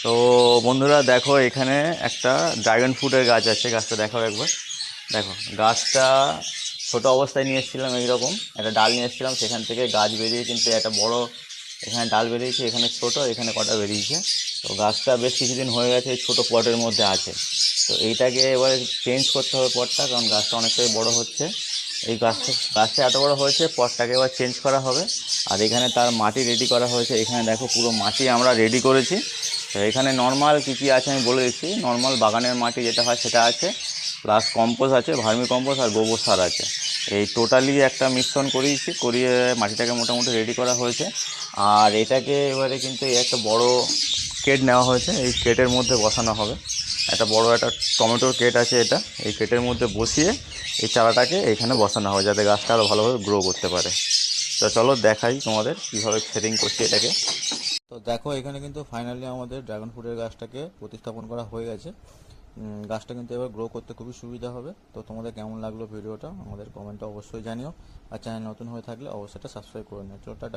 তো বন্ধুরা দেখো, এখানে একটা ড্রাগন ফ্রুটের গাছ আছে। গাছটা দেখো একবার। দেখো গাছটা ছোট অবস্থায় নিয়ে এসেছিলাম, এইরকম একটা ডাল নিয়ে এসেছিলাম, সেখান থেকে গাছ বেরিয়ে কিন্তু একটা বড় এখানে ডাল বেরিয়েছে, এখানে ছোট, এখানে কটা বেরিয়েছে। তো গাছটা বেশ কিছুদিন হয়ে গেছে এই ছোটো পটের মধ্যে আছে। তো এইটাকে এবারে চেঞ্জ করতে হবে পটটা, কারণ গাছটা অনেকটাই বড় হচ্ছে। এই গাছটা এত বড় হয়েছে, পটটাকে এবার চেঞ্জ করা হবে। আর এখানে তার মাটি রেডি করা হয়েছে। এখানে দেখো পুরো মাটি আমরা রেডি করেছি। তো এখানে নর্মাল কী কী আছে আমি বলে দিচ্ছি। নর্মাল বাগানের মাটি যেটা হয় সেটা আছে, প্লাস কম্পোস্ট আছে, ভার্মি কম্পোস্ট আর গোবর সার আছে। এই টোটালি একটা মিশ্রণ করিয়ে মাটিটাকে মোটামুটি রেডি করা হয়েছে। আর এটাকে এবারে কিন্তু এই একটা বড় কেট নেওয়া হয়েছে, এই কেটের মধ্যে বসানো হবে। একটা বড় একটা টমেটোর কেট আছে, এটা এই কেটের মধ্যে বসিয়ে এই চারাটাকে এখানে বসানো হবে, যাতে গাছটা আরও ভালোভাবে গ্রো করতে পারে। তো চলো দেখাই তোমাদের কীভাবে সেটিং করছি এটাকে। তো দেখো, এখানে কিন্তু ফাইনালি আমাদের ড্রাগন ফ্রুটের গাছটাকে প্রতিস্থাপন করা হয়ে গেছে। গাছটা কিন্তু এবার গ্রো করতে খুবই সুবিধা হবে। তো তোমাদের কেমন লাগলো ভিডিওটা আমাদের কমেন্টে অবশ্যই জানিও। আর চ্যানেল নতুন হয়ে থাকলে অবশ্যই এটা সাবস্ক্রাইব করে নিও। চলো টাটা।